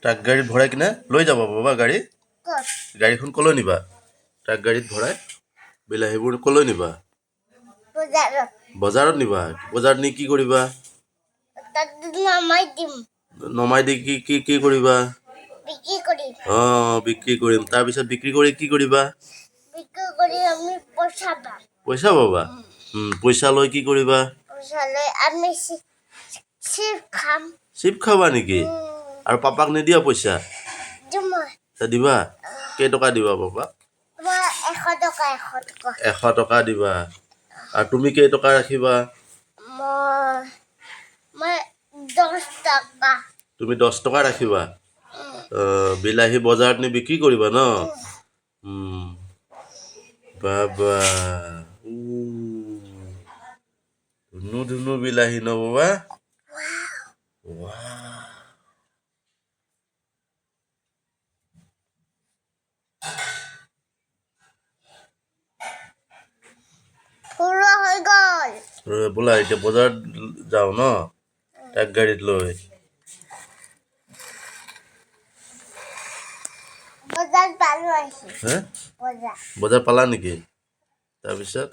truck গাড়ীত ভৰাই কিনে লৈ যাব বাবা গাড়ী গাড়ীখন কলৈ নিবা ট্ৰাক গাড়ীত ভৰাই বিলাহীবোৰ কলৈ নিবা বজাৰত নিবা বজাৰত নি কি কৰিবা নমাই দি কি কৰিবা বিক্ৰী কৰিম তাৰপিছত বিক্ৰী কৰি কি কৰিবা পইচা পাবা পইচা লৈ কি কৰিবা চিপ খাবা নেকি আৰু পাপাক নিদিয়া পইচা দিবা কেইটকা দিবা পাপাক 100 টকা দিবা আৰু তুমি কেইটকা ৰাখিবা তুমি 10 টকা ৰাখিবা বিলাহী বজাৰত নি বিক্ৰী কৰিবা ন বাবা ধুনু বিলাহী ন বাবা বোলা এতিয়া বজাৰত যাওঁ ন ট্ৰাক গাড়ীত লৈ বজাৰ পালা নেকি তাৰপিছত